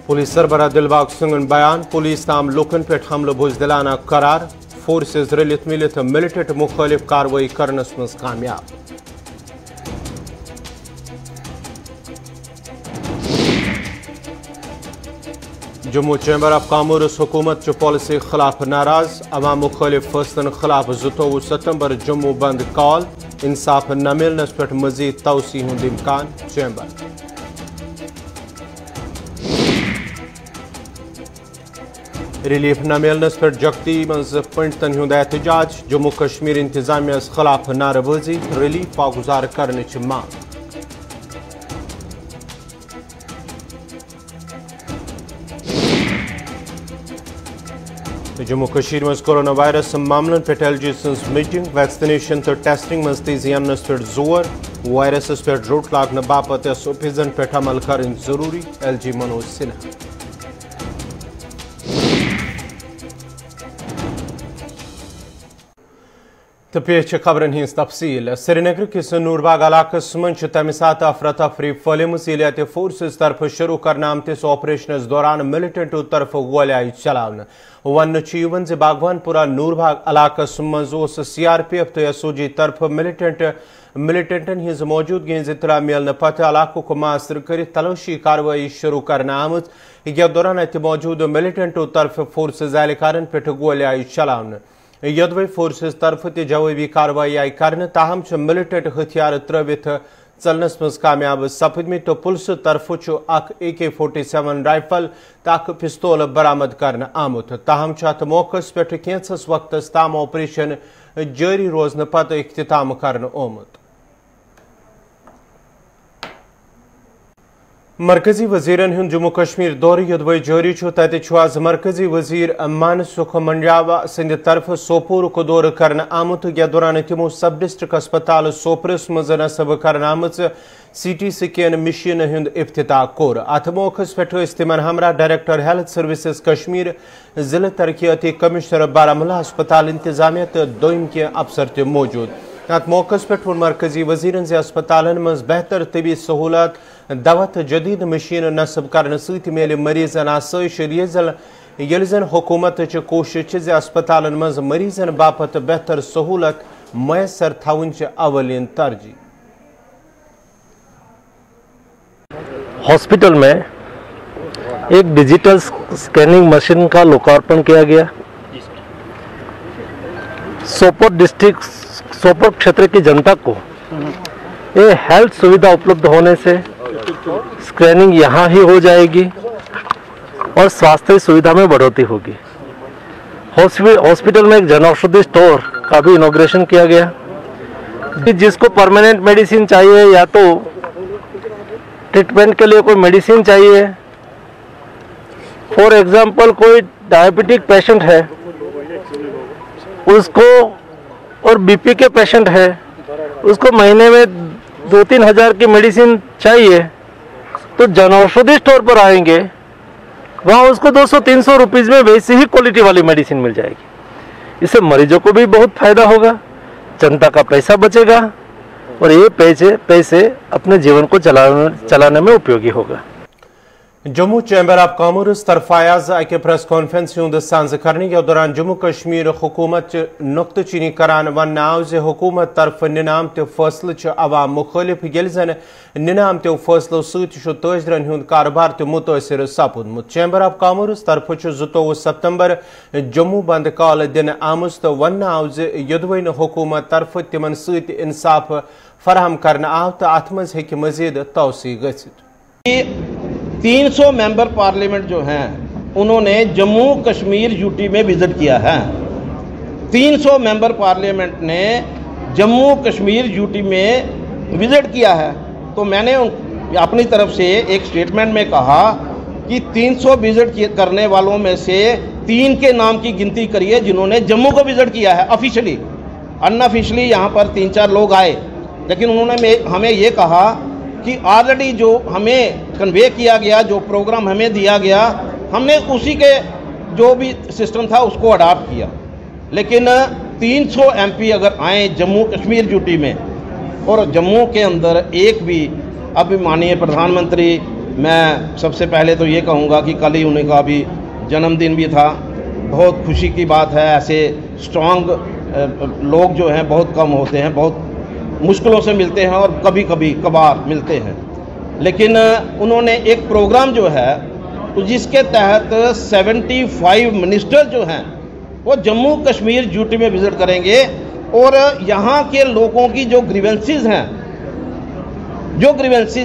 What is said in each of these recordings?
Police सरबराह Dilbag Singh बयान police ताम लुकन पे हमल बुजदिलाना करार फोर्सेस रलित मिलित मिलिटेंट मुखालिफ कार्रवाई करनस मज कामयाब। जम्मू चैम्बर ऑफ कॉमर्स हुकूमत च पॉलिसी खिलाफ नाराज अवाम मुखालिफ फैसलन खिलाफ 29 सितंबर जम्मू बंद कॉल इंसाफ न मिलनस पे मजीद तौसी हुंद इम्कान चैम्बर। रिलीफ न मिलनस पे जगती मज पंडितन हुंद एहतजाज जम्मू कश्मीर इंतजामिया खिलाफ नारेबाजी रिलीफ पागुजार करने मांग। जम्मू कश्मीर मज कोरोना वायरस मामलन पे एलजी मीटिंग वैक्सीनेशन तो टेस्टिंग मज तेजी अनस पे जोर वायरस पे रोट लागन बापत ऑफिजन पे अमल कर जरूरी एलजी मनोज सिन्हा। तो पेश खबरन हिंस तफसील श्रीनगर किस नूरबाग इलाकस मज तम सात अफरा तफरी फलम एहतियाती फोर्सेस तरफ शुरू करना आमतिस ऑपरेशनस दौरान मिलिटेंटो तरफ गोली आई चलावन वन बागवानपुरा नूरबाग इलाकस मज CRPF तो SOG तरफ मिलिटेंटन हिंज मौजूदगी इतला मिलने पत इलाक मासर कर तलाशी कार्रवाई शुरू करना आमत यथ दौरान अत मौजूद मिलिटेंटो तरफ फोर्सेस एहलकार पे गोली आई चलावन यदवे फोर्सेस तरफ त जवाबी कार्रवाई आई कर ताहम मिलिटेंट हथियार त्रवित चलनस मज कामयाब सपदम तो पुलिस तरफ AK-47 राइफल तो पिस्तौल बरामद कर आमुत ताहम अत मौकस पे कैंसस वक्त ताम ऑपरेशन जारी रोजन पत इख्तिताम कर ओमुत। मरकजी वजीरन हुंद जम्मू कश्मीर दौर यदवे जारी तत आज मरकजी वजीर मानसुख मंडावा सद तरफ सोपोर को दौर कर आमुत यथ दौरान तमो सब डिस्ट्रिक्ट अस्पताल सोपरस मज नसब कर आमच CT स्कैन मशीन हुंद इफ्तिताह कोर अत मौकस पे तिमन हमरा डायरेक्टर हेल्थ सर्विसेज कश्मीर जिला तरक्याती कमिश्नर बारामूला अस्पताल इंतजामिया तो दोम के अफसर त मौजूद अत मौकस पे मरकजी वजीरन अस्पतालन मज बेहतर तबी सहूलत दवा तो जदीद मशीन नस्ब कर मिल मरीजन आसाइश ये जन हुकूमत कोशिश अस्पतालन मज मरीजन बापत बेहतर सहूलत मैसर थवन अवलिन तरजीह। हॉस्पिटल में एक डिजिटल स्कैनिंग मशीन का लोकार्पण किया गया। सोपोर क्षेत्र की जनता को ये हेल्थ सुविधा उपलब्ध होने से स्कैनिंग यहाँ ही हो जाएगी और स्वास्थ्य सुविधा में बढ़ोतरी होगी। हॉस्पिटल में एक जन औषधि स्टोर का भी इनॉग्रेशन किया गया। जिसको परमानेंट मेडिसिन चाहिए या तो ट्रीटमेंट के लिए कोई मेडिसिन चाहिए, फॉर एग्जांपल कोई डायबिटिक पेशेंट है उसको और BP के पेशेंट है उसको महीने में 2-3 हज़ार की मेडिसिन चाहिए तो जन औषधि स्टोर पर आएंगे, वहाँ उसको 200-300 रुपीज़ में वैसी ही क्वालिटी वाली मेडिसिन मिल जाएगी। इससे मरीजों को भी बहुत फायदा होगा, जनता का पैसा बचेगा और ये पैसे अपने जीवन को चलाने में उपयोगी होगा। जम्मू चैम्बर ऑफ कॉमर्स तरफ आज अके प्रेस कॉन्फ्रेंस हुंद सांझ करने के दौरान जम्मू कश्मीर हुकूमत नुक्त चीनी करान वन आव जे हुकूमत तरफ निनाम तो फैसले अवाम मुखालिफ ये जन निनाम तो फैसलों सजरन हुंद कारोबार तो मुतासर सपुदमुत। चैम्बर ऑफ कॉमर्स तरफ 29 सितंबर जम्मू बंद कॉल दिन आमुत तो वन आव जे यदवन हुकूमत तरफ तिमन सत इंसाफ फराहम कर आव तो अत मज हेकि मजीद तौसी गछित। 300 मेंबर पार्लियामेंट जो हैं उन्होंने जम्मू कश्मीर यूटी में विजिट किया है। 300 मेंबर पार्लियामेंट ने जम्मू कश्मीर यूटी में विजिट किया है। तो मैंने अपनी तरफ से एक स्टेटमेंट में कहा कि 300 विजिट करने वालों में से 3 के नाम की गिनती करिए जिन्होंने जम्मू को विजिट किया है ऑफिशियली। अनऑफिशियली यहाँ पर 3-4 लोग आए, लेकिन उन्होंने हमें ये कहा कि ऑलरेडी जो हमें कन्वे किया गया, जो प्रोग्राम हमें दिया गया, हमने उसी के जो भी सिस्टम था उसको अडॉप्ट किया। लेकिन 300 MP अगर आए जम्मू कश्मीर यूटी में और जम्मू के अंदर एक भी अभी माननीय प्रधानमंत्री मैं सबसे पहले तो ये कहूँगा कि कल ही उनका भी जन्मदिन भी था। बहुत खुशी की बात है, ऐसे स्ट्रॉन्ग लोग जो हैं बहुत कम होते हैं, बहुत मुश्किलों से मिलते हैं और कभी कभी कभार मिलते हैं। लेकिन उन्होंने एक प्रोग्राम जो है जिसके तहत 75 मिनिस्टर जो हैं वो जम्मू कश्मीर यूटी में विज़िट करेंगे और यहाँ के लोगों की जो ग्रीवेंसेस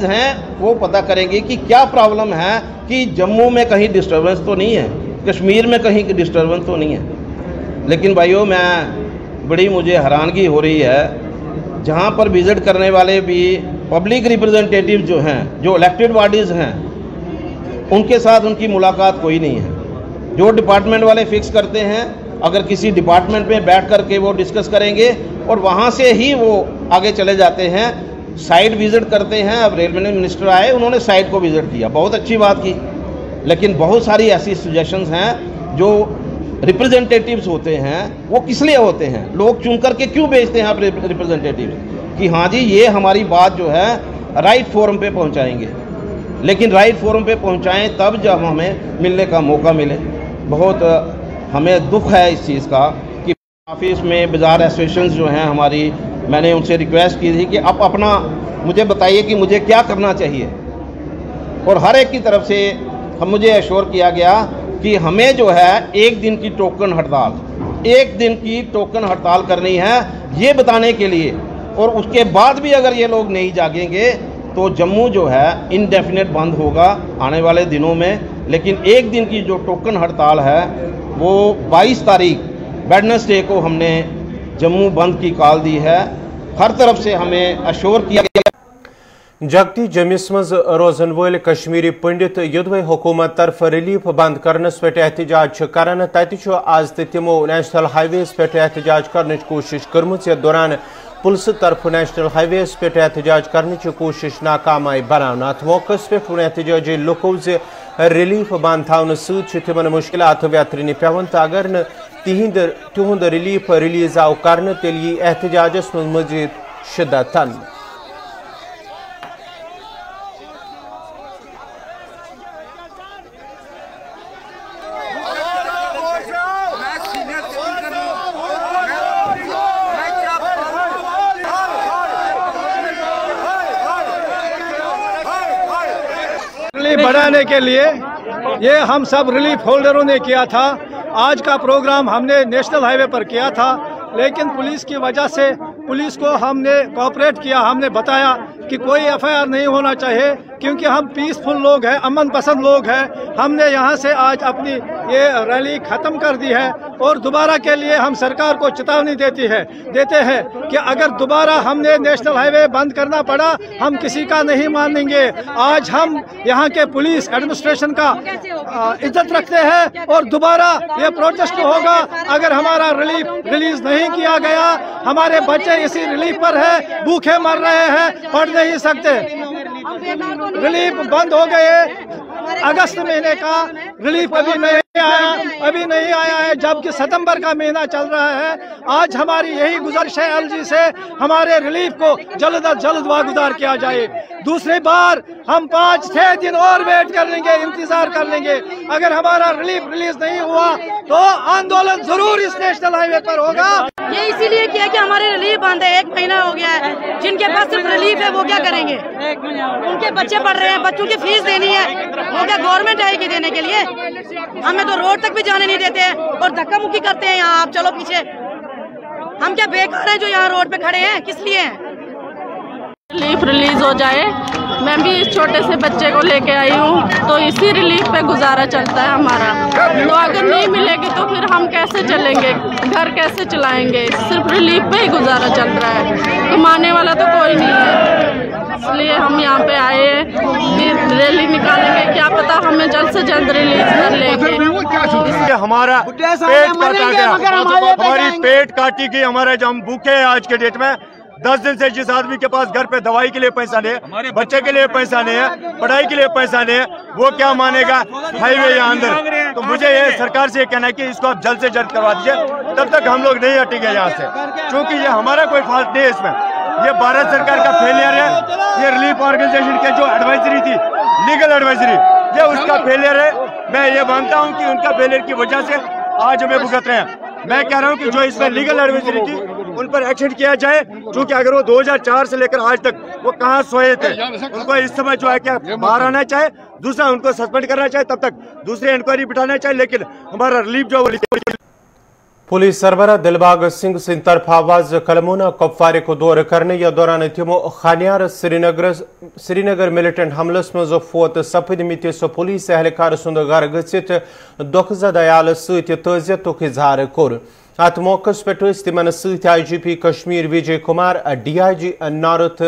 हैं वो पता करेंगे कि क्या प्रॉब्लम है, कि जम्मू में कहीं डिस्टर्बेंस तो नहीं है, कश्मीर में कहीं की डिस्टर्बेंस तो नहीं है। लेकिन भाइयों, बड़ी मुझे हैरानगी हो रही है, जहाँ पर विज़िट करने वाले भी पब्लिक रिप्रेजेंटेटिव जो हैं, जो इलेक्टेड बॉडीज़ हैं, उनके साथ उनकी मुलाकात कोई नहीं है। जो डिपार्टमेंट वाले फिक्स करते हैं, अगर किसी डिपार्टमेंट में बैठ कर के वो डिस्कस करेंगे और वहाँ से ही वो आगे चले जाते हैं, साइट विज़िट करते हैं। अब रेलवे मिनिस्टर आए, उन्होंने साइट को विज़िट किया, बहुत अच्छी बात की। लेकिन बहुत सारी ऐसी सजेशंस हैं जो रिप्रेजेंटेटिव्स होते हैं, वो किस लिए होते हैं, लोग चुन करके क्यों भेजते हैं आप रिप्रेजेंटेटिव्स कि हाँ जी ये हमारी बात जो है राइट फोरम पे पहुंचाएंगे। लेकिन राइट फोरम पे पहुंचाएं तब जब हमें मिलने का मौका मिले। बहुत हमें दुख है इस चीज़ का कि ऑफिस में बाज़ार एसोसिएशन जो हैं हमारी, मैंने उनसे रिक्वेस्ट की थी कि आप अपना मुझे बताइए कि मुझे क्या करना चाहिए, और हर एक की तरफ से मुझे एश्योर किया गया कि हमें जो है एक दिन की टोकन हड़ताल करनी है, ये बताने के लिए। और उसके बाद भी अगर ये लोग नहीं जागेंगे तो जम्मू जो है इनडेफिनेट बंद होगा आने वाले दिनों में। लेकिन एक दिन की जो टोकन हड़ताल है वो 22 तारीख वेडनेसडे को हमने जम्मू बंद की कॉल दी है। हर तरफ से हमें अश्योर किया गया। जगती जमिस मज रोजन वल कश्मीरी पंडित युद्ध हुकूमत तरफ रिलीफ बंद करनस पे एहतजाज करान। तत आज तिमो नेशनल हाईवेस पे एहतजाज करने कोशिश कर्म। यथ दौरान पुलिस तरफ नेशनल हाईवेस पे एहतजाज करने कोशिश नाकाम आई बनान। अत मौके पे एहतजाजी लुको रिलीफ बंद थवन सत मुश्किलात व्यतरन पेवन, तो अगर न तिहुंद रिलीफ रिलीज आव कर तेल यी एहतजाजस मज मजीद शिद्दत। बढ़ाने के लिए ये हम सब रिलीफ होल्डरों ने किया था। आज का प्रोग्राम हमने नेशनल हाईवे पर किया था, लेकिन पुलिस की वजह से पुलिस को हमने कोऑपरेट किया। हमने बताया कि कोई एफआईआर नहीं होना चाहिए क्योंकि हम पीसफुल लोग हैं, अमन पसंद लोग हैं। हमने यहाँ से आज अपनी ये रैली ख़त्म कर दी है और दोबारा के लिए हम सरकार को चेतावनी देते हैं कि अगर दोबारा हमने नेशनल हाईवे बंद करना पड़ा हम किसी का नहीं मानेंगे। आज हम यहाँ के पुलिस एडमिनिस्ट्रेशन का इज्जत रखते हैं और दोबारा ये प्रोटेस्ट होगा अगर हमारा रिलीफ रिलीज नहीं किया गया। हमारे बच्चे इसी रिलीफ पर है, भूखे मर रहे हैं, पढ़ नहीं सकते। रिलीफ बंद हो गए, अगस्त महीने का रिलीफ अभी नहीं आया है, जबकि सितंबर का महीना चल रहा है। आज हमारी यही गुजारिश है एलजी से, हमारे रिलीफ को जल्द अज जल्द वागुजार किया जाए। दूसरी बार हम 5-6 दिन और वेट कर लेंगे, इंतजार कर लेंगे। अगर हमारा रिलीफ रिलीज नहीं हुआ तो आंदोलन जरूर इस नेशनल हाईवे पर होगा। ये इसीलिए किया कि हमारे रिलीफ बंद है, 1 महीना हो गया है। जिनके पास सिर्फ रिलीफ है वो क्या करेंगे? उनके बच्चे पढ़ रहे हैं, बच्चों की फीस देनी है, वो क्या गवर्नमेंट आएगी देने के लिए? हमें तो रोड तक भी जाने नहीं देते हैं और धक्का मुक्की करते हैं। यहाँ आप चलो पीछे, हम क्या बेकार हैं जो यहाँ रोड पे खड़े हैं? किस लिए हैं? रिलीफ रिलीज हो जाए। मैं भी इस छोटे से बच्चे को लेके आई हूँ, तो इसी रिलीफ पे गुजारा चलता है हमारा। तो अगर नहीं मिलेगी तो फिर हम कैसे चलेंगे, घर कैसे चलाएंगे? सिर्फ रिलीफ पे ही गुजारा चल रहा है, कमाने वाला तो कोई नहीं है। इसलिए हम यहाँ पे आए हैं, रैली निकालेंगे, क्या पता हमें जल्द से जल्द रिलीज कर लेंगे। हमारा पेट काटा गया, हमारी पेट काटी गई, हमारा जो हम भूखे हैं आज के डेट में। 10 दिन से जिस आदमी के पास घर पे दवाई के लिए पैसा नहीं है, बच्चे के लिए पैसा नहीं है, पढ़ाई के लिए पैसा नहीं है, वो क्या मानेगा हाईवे या अंदर? तो मुझे ये सरकार से कहना है कि इसको आप जल्द से जल्द करवा दीजिए, तब तक हम लोग नहीं हटेंगे यहाँ से, क्योंकि ये हमारा कोई फॉल्ट नहीं है इसमें। ये भारत सरकार का फेलियर है ये रिलीफ ऑर्गेनाइजेशन के जो एडवाइजरी थी, लीगल एडवाइजरी, ये उसका फेलियर है। मैं ये मानता हूँ कि उनका फेलियर की वजह से आज हमें भुगत रहे हैं। मैं कह रहा हूँ कि जो इसमें लीगल एडवाइजरी थी उन पर एक्शन किया जाए, क्योंकि अगर वो 2004 से लेकर आज तक वो कहाँ सोए थे, उनको इस समय जो है क्या बाहर आना चाहिए। दूसरा, उनको सस्पेंड करना चाहिए, तब तक दूसरी इंक्वायरी बिठाना चाहिए। लेकिन हमारा रिलीफ जो पुलिस सरबराह दिलबाग सिंह सिंह तरफ आवाज कलमोना कुपवारे को दौर करने या दौरान तिमो खानियार श्रीनगर मिलिटेंट हमलस मज फोत सपदमित पुलिस एहलकार सुंद घर गसित दुखजद अयाल सजियतुक इजहार कोर। अत मौके पे तिमन IGP Kashmir Vijay Kumar, DIG north,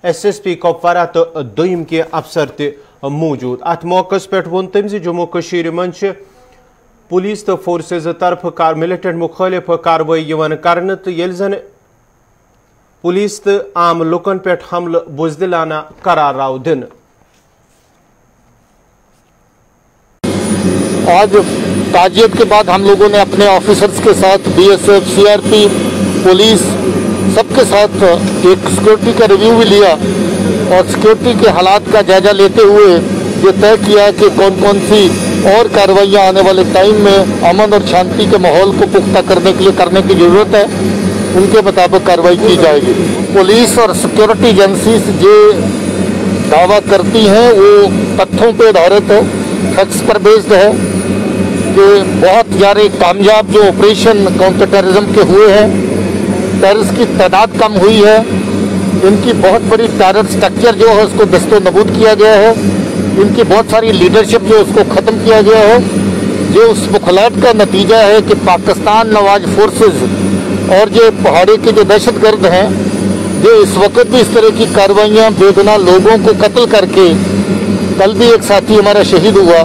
SSP Kupwara तो दुम के अफसर त मौजूद। अत मौके पे वो तम जम्मू कश्मीर मंच पुलिस तो फोर्सेज तरफ मिलिटेंट मुखालिफ कार्रवाई कर तो ये जन पुलिस तो आम लुकन पे हमल बुजदिलाना करार आव दिन। आज ताजियत के बाद हम लोगों ने अपने ऑफिसर्स के साथ BSF, CRP, पुलिस सबके साथ एक सिक्योरिटी का रिव्यू भी लिया और सिक्योरिटी के हालात का जायजा लेते हुए ये तय किया कि कौन कौन सी और कार्रवाइयाँ आने वाले टाइम में अमन और शांति के माहौल को पुख्ता करने के लिए करने की ज़रूरत है, उनके मुताबिक कार्रवाई की जाएगी। पुलिस और सिक्योरिटी एजेंसीज जो दावा करती हैं वो तथ्यों पर आधारित है, फैक्ट्स पर बेस्ड है कि बहुत ज़्यादा कामयाब जो ऑपरेशन काउंटर टेररिज्म के हुए हैं, टेररिस्ट की तादाद कम हुई है, इनकी बहुत बड़ी टेरर स्ट्रक्चर जो है उसको दस्तो नबूद किया गया है, इनकी बहुत सारी लीडरशिप जो उसको ख़त्म किया गया है, जो उस मुखलात का नतीजा है कि पाकिस्तान नवाज फोर्सेस और जो पहाड़ी के जो दहशतगर्द हैं जो इस वक्त भी इस तरह की कार्रवाइयाँ बेगुनाह लोगों को कत्ल करके, कल भी एक साथी हमारा शहीद हुआ,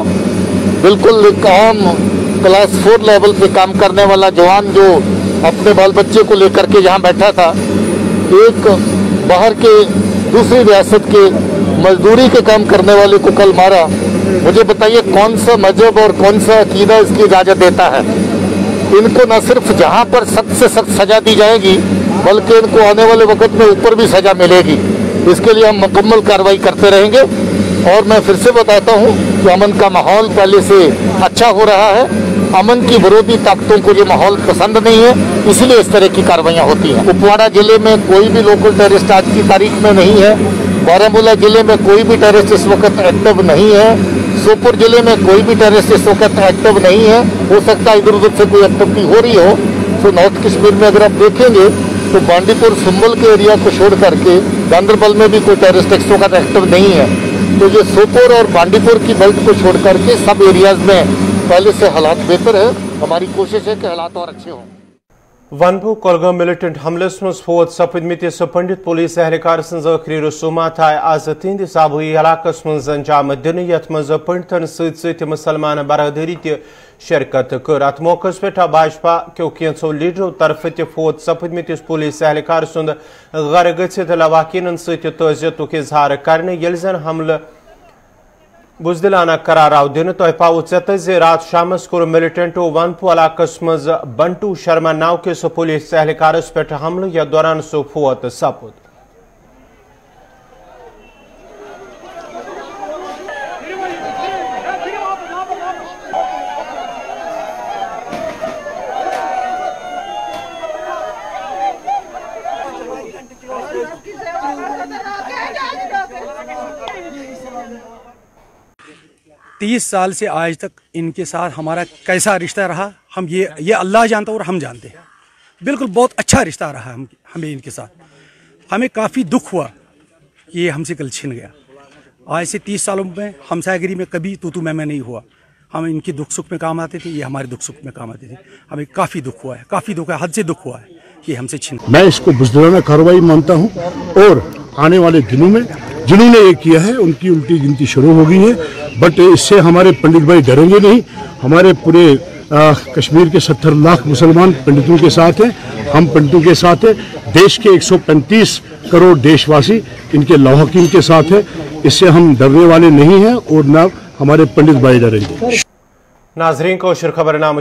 बिल्कुल एक आम क्लास 4 लेवल पे काम करने वाला जवान जो अपने बाल बच्चे को लेकर के यहाँ बैठा था, एक बाहर के दूसरी रियासत के मजदूरी के काम करने वाले को कल मारा। मुझे बताइए कौन सा मजहब और कौन सा अकीदा इसकी इजाज़त देता है? इनको न सिर्फ जहाँ पर सख्त से सख्त सज़ा दी जाएगी बल्कि इनको आने वाले वक्त में ऊपर भी सज़ा मिलेगी। इसके लिए हम मुकम्मल कार्रवाई करते रहेंगे और मैं फिर से बताता हूँ कि अमन का माहौल पहले से अच्छा हो रहा है। अमन की विरोधी ताकतों को ये माहौल पसंद नहीं है, इसलिए इस तरह की कार्रवाइयाँ होती हैं। कुपवाड़ा जिले में कोई भी लोकल टेररिस्ट आज की तारीख में नहीं है। बारामूला जिले में कोई भी टेररिस्ट इस वक्त एक्टिव नहीं है। सोपुर जिले में कोई भी टेररिस्ट इस वक्त एक्टिव नहीं है। हो सकता है इधर उधर से कोई एक्टिविटी हो रही हो। तो नॉर्थ कश्मीर में अगर आप देखेंगे तो बांडीपुर सुंबल के एरिया को छोड़ करके गांदरबल में भी कोई टेररिस्ट इस वक्त एक्टिव नहीं है। तो ये सोपोर और बांडीपुर की बेल्ट को छोड़ करके सब एरियाज में पहले से हालात बेहतर है। हमारी कोशिश है कि हालात और अच्छे हों। वनबू कोलगाम मिलिटेंट हमलस मज फोत सपदमितिस पंडित पुलिस एहलकार सज आखिरी रसूमात आय आज तिहंदिस आबुई इलाकस मज अंजाम दिन यथ मज पंडितन सत मुसलमान बरदरी त शिरकत कर। अत मौके पे भाजपा के कैंसो लीडरों तरफ त फोत सपदमितिस पुलिस एहलकार सुंद घर गसित लवाकिन सजियतुक इजहार करने ये जन हमल बुजदिलाना करार आव दिन। तह पाव चत रात शामस कोर मिलिटेंटो वनपू इलाकस मज बंटू शर्मा नाव किस पुलिस एहलकारस पे हमल या दौरान सो फोत सपुद। 30 साल से आज तक इनके साथ हमारा कैसा रिश्ता रहा, हम ये अल्लाह जानता है और हम जानते हैं। बिल्कुल बहुत अच्छा रिश्ता रहा हमें इनके साथ। हमें काफ़ी दुख हुआ कि ये हमसे कल छिन गया। आज से 30 सालों में हमसायगिरी में कभी तू मैं नहीं हुआ। हम इनके दुख सुख में काम आते थे, ये हमारे दुख सुख में काम आते थे। हमें काफ़ी दुख हुआ है, काफ़ी दुख है, हद से दुख हुआ है कि हमसे छिन। मैं इसको बुजदिलाना कार्रवाई मानता हूँ और आने वाले दिनों में जिन्होंने ये किया है उनकी उल्टी गिनती शुरू हो गई है। बट इससे हमारे पंडित भाई डरेंगे नहीं। हमारे पूरे कश्मीर के 70 लाख मुसलमान पंडितों के साथ हैं, हम पंडितों के साथ हैं। देश के 135 करोड़ देशवासी इनके लवाकिन के साथ है। इससे हम डरने वाले नहीं हैं और न हमारे पंडित भाई डरेंगे। नाजरीन को खबर नाम